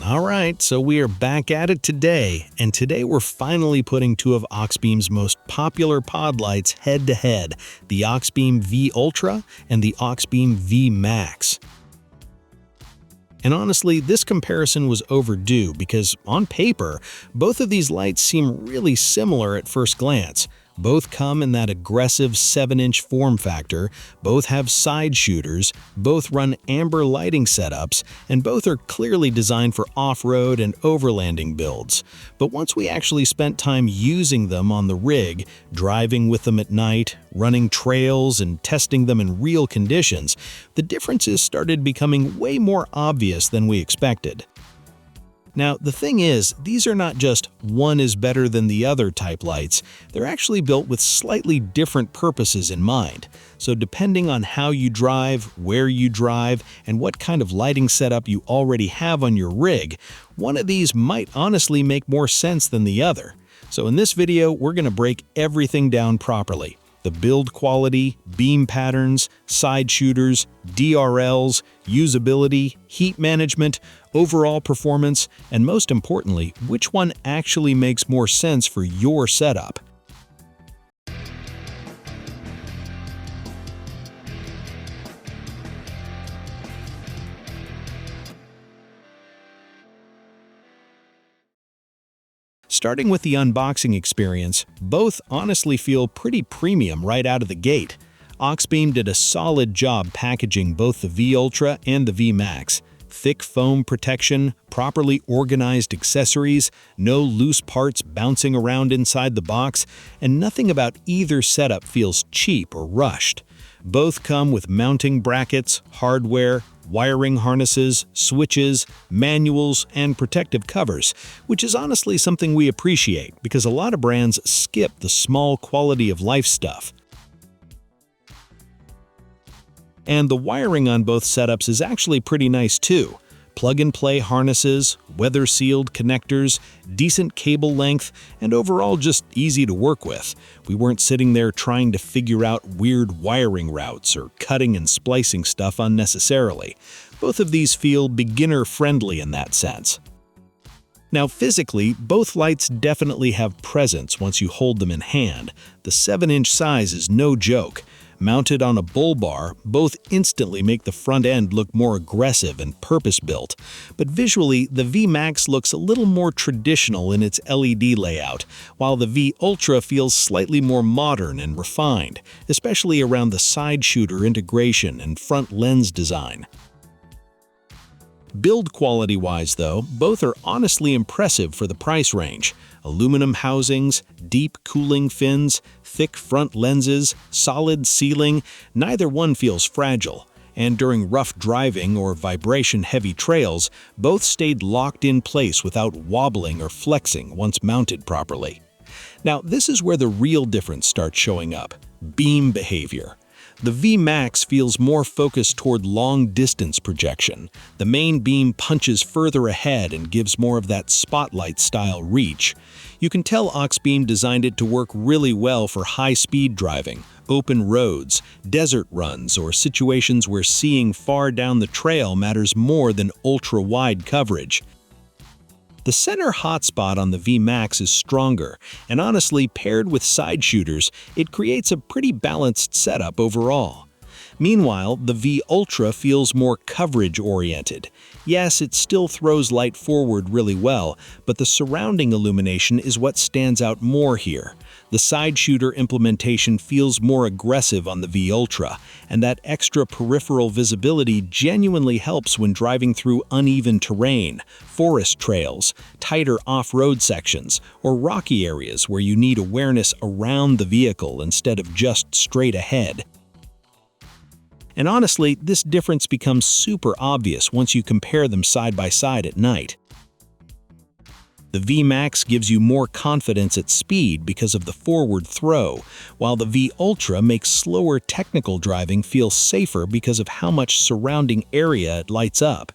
All right, so we are back at it today, and today we're finally putting two of Auxbeam's most popular pod lights head-to-head, the Auxbeam V Ultra and the Auxbeam V Max. And honestly, this comparison was overdue because, on paper, both of these lights seem really similar at first glance. Both come in that aggressive 7-inch form factor, both have side shooters, both run amber lighting setups, and both are clearly designed for off-road and overlanding builds. But once we actually spent time using them on the rig, driving with them at night, running trails, and testing them in real conditions, the differences started becoming way more obvious than we expected. Now, the thing is, these are not just one is better than the other type lights. They're actually built with slightly different purposes in mind. So depending on how you drive, where you drive, and what kind of lighting setup you already have on your rig, one of these might honestly make more sense than the other. So in this video, we're going to break everything down properly. The build quality, beam patterns, side shooters, DRLs, usability, heat management, overall performance, and most importantly, which one actually makes more sense for your setup. Starting with the unboxing experience, both honestly feel pretty premium right out of the gate. Auxbeam did a solid job packaging both the V Ultra and the V Max. Thick foam protection, properly organized accessories, no loose parts bouncing around inside the box, and nothing about either setup feels cheap or rushed. Both come with mounting brackets, hardware, wiring harnesses, switches, manuals, and protective covers, which is honestly something we appreciate because a lot of brands skip the small quality of life stuff. And the wiring on both setups is actually pretty nice too. Plug-and-play harnesses, weather-sealed connectors, decent cable length, and overall just easy to work with. We weren't sitting there trying to figure out weird wiring routes or cutting and splicing stuff unnecessarily. Both of these feel beginner-friendly in that sense. Now physically, both lights definitely have presence once you hold them in hand. The 7-inch size is no joke. Mounted on a bull bar, both instantly make the front end look more aggressive and purpose-built. But visually, the V Max looks a little more traditional in its LED layout, while the V Ultra feels slightly more modern and refined, especially around the side shooter integration and front lens design. Build quality-wise though, both are honestly impressive for the price range. Aluminum housings, deep cooling fins, thick front lenses, solid sealing, neither one feels fragile. And during rough driving or vibration-heavy trails, both stayed locked in place without wobbling or flexing once mounted properly. Now, this is where the real difference starts showing up: beam behavior. The V Max feels more focused toward long-distance projection. The main beam punches further ahead and gives more of that spotlight-style reach. You can tell Auxbeam designed it to work really well for high-speed driving, open roads, desert runs, or situations where seeing far down the trail matters more than ultra-wide coverage. The center hotspot on the V Max is stronger, and honestly, paired with side shooters, it creates a pretty balanced setup overall. Meanwhile, the V Ultra feels more coverage-oriented. Yes, it still throws light forward really well, but the surrounding illumination is what stands out more here. The side shooter implementation feels more aggressive on the V Ultra, and that extra peripheral visibility genuinely helps when driving through uneven terrain, forest trails, tighter off-road sections, or rocky areas where you need awareness around the vehicle instead of just straight ahead. And honestly, this difference becomes super obvious once you compare them side by side at night. The V Max gives you more confidence at speed because of the forward throw, while the V Ultra makes slower technical driving feel safer because of how much surrounding area it lights up.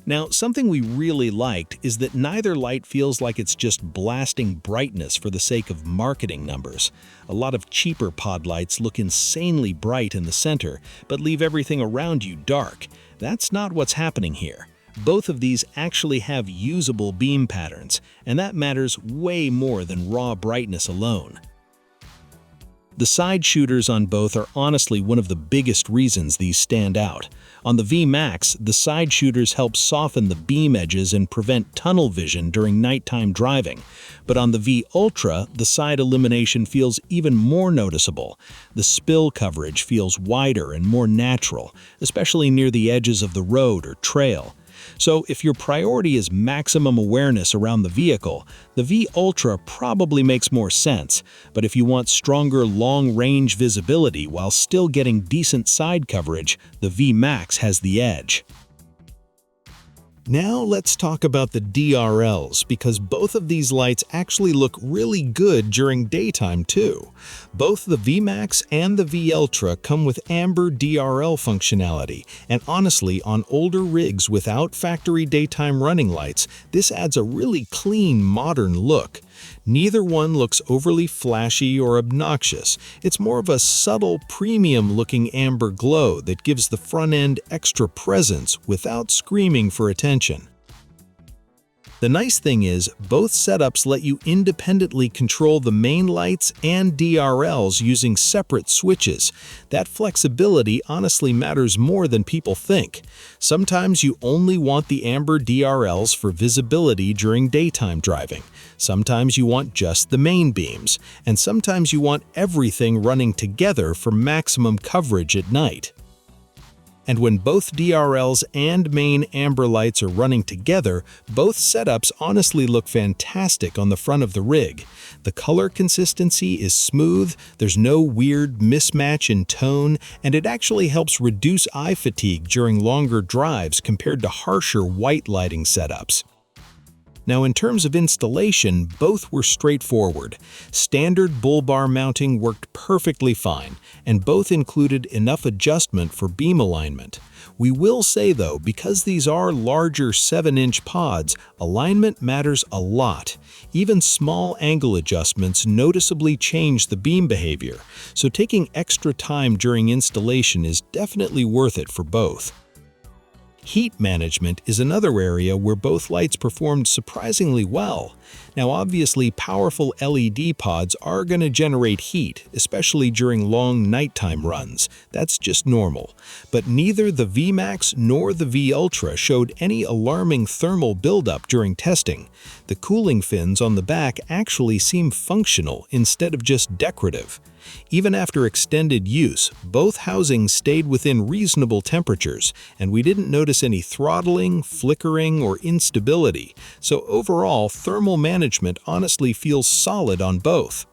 Now, something we really liked is that neither light feels like it's just blasting brightness for the sake of marketing numbers. A lot of cheaper pod lights look insanely bright in the center, but leave everything around you dark. That's not what's happening here. Both of these actually have usable beam patterns, and that matters way more than raw brightness alone. The side shooters on both are honestly one of the biggest reasons these stand out. On the V-Max, the side shooters help soften the beam edges and prevent tunnel vision during nighttime driving. But on the V-Ultra, the side illumination feels even more noticeable. The spill coverage feels wider and more natural, especially near the edges of the road or trail. So if your priority is maximum awareness around the vehicle, the V-Ultra probably makes more sense. But if you want stronger long-range visibility while still getting decent side coverage, the V-Max has the edge. Now let's talk about the DRLs, because both of these lights actually look really good during daytime too. Both the V-Max and the V-Ultra come with amber DRL functionality, and honestly, on older rigs without factory daytime running lights, this adds a really clean, modern look. Neither one looks overly flashy or obnoxious. It's more of a subtle, premium-looking amber glow that gives the front end extra presence without screaming for attention. The nice thing is, both setups let you independently control the main lights and DRLs using separate switches. That flexibility honestly matters more than people think. Sometimes you only want the amber DRLs for visibility during daytime driving. Sometimes you want just the main beams, and sometimes you want everything running together for maximum coverage at night. And when both DRLs and main amber lights are running together, both setups honestly look fantastic on the front of the rig. The color consistency is smooth, there's no weird mismatch in tone, and it actually helps reduce eye fatigue during longer drives compared to harsher white lighting setups. Now, in terms of installation, both were straightforward. Standard bull bar mounting worked perfectly fine, and both included enough adjustment for beam alignment. We will say though, because these are larger 7-inch pods, alignment matters a lot. Even small angle adjustments noticeably change the beam behavior, so taking extra time during installation is definitely worth it for both. Heat management is another area where both lights performed surprisingly well. Now obviously, powerful LED pods are going to generate heat, especially during long nighttime runs. That's just normal. But neither the V-Max nor the V-Ultra showed any alarming thermal buildup during testing. The cooling fins on the back actually seem functional instead of just decorative. Even after extended use, both housings stayed within reasonable temperatures, and we didn't notice any throttling, flickering, or instability, so overall, thermal management honestly feels solid on both.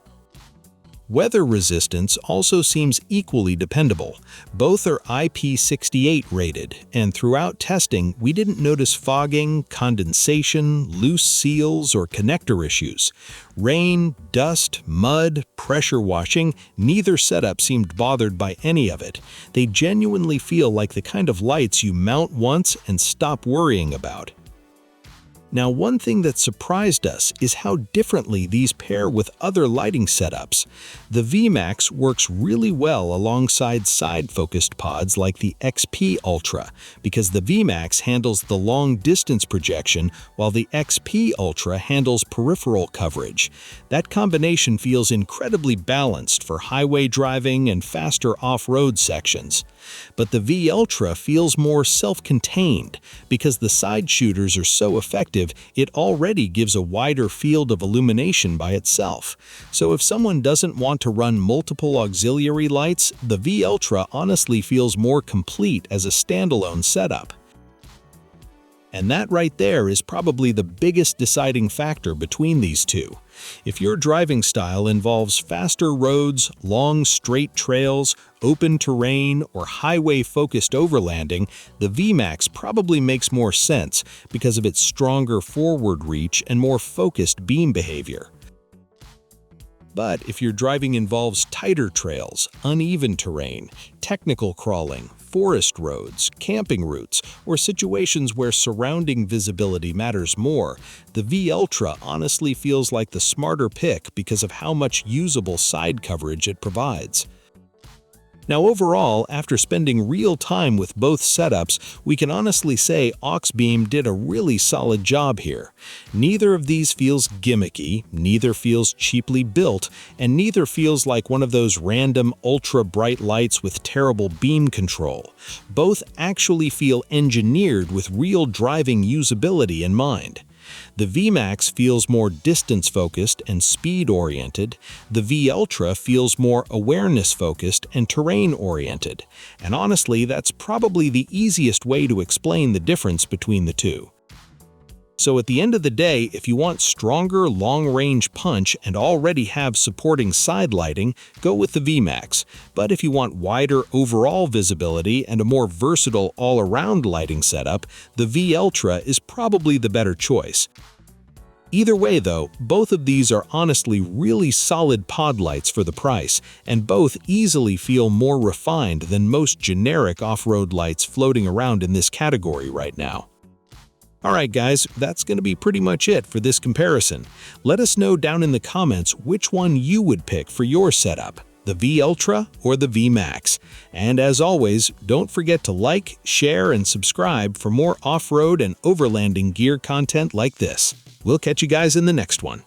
Weather resistance also seems equally dependable. Both are IP68 rated, and throughout testing, we didn't notice fogging, condensation, loose seals, or connector issues. Rain, dust, mud, pressure washing, neither setup seemed bothered by any of it. They genuinely feel like the kind of lights you mount once and stop worrying about. Now, one thing that surprised us is how differently these pair with other lighting setups. The V-Max works really well alongside side-focused pods like the XP Ultra, because the V-Max handles the long-distance projection while the XP Ultra handles peripheral coverage. That combination feels incredibly balanced for highway driving and faster off-road sections. But the V-Ultra feels more self-contained. Because the side shooters are so effective, it already gives a wider field of illumination by itself. So if someone doesn't want to run multiple auxiliary lights, the V-Ultra honestly feels more complete as a standalone setup. And that right there is probably the biggest deciding factor between these two. If your driving style involves faster roads, long straight trails, open terrain, or highway-focused overlanding, the V-Max probably makes more sense because of its stronger forward reach and more focused beam behavior. But if your driving involves tighter trails, uneven terrain, technical crawling, forest roads, camping routes, or situations where surrounding visibility matters more, the V-Ultra honestly feels like the smarter pick because of how much usable side coverage it provides. Now overall, after spending real time with both setups, we can honestly say Auxbeam did a really solid job here. Neither of these feels gimmicky, neither feels cheaply built, and neither feels like one of those random ultra-bright lights with terrible beam control. Both actually feel engineered with real driving usability in mind. The VMAX feels more distance-focused and speed-oriented. The V Ultra feels more awareness-focused and terrain-oriented. And honestly, that's probably the easiest way to explain the difference between the two. So at the end of the day, if you want stronger long-range punch and already have supporting side lighting, go with the VMAX. But if you want wider overall visibility and a more versatile all-around lighting setup, the V Ultra is probably the better choice. Either way though, both of these are honestly really solid pod lights for the price, and both easily feel more refined than most generic off-road lights floating around in this category right now. Alright guys, that's going to be pretty much it for this comparison. Let us know down in the comments which one you would pick for your setup, the V Ultra or the VMAX. And as always, don't forget to like, share, and subscribe for more off-road and overlanding gear content like this. We'll catch you guys in the next one.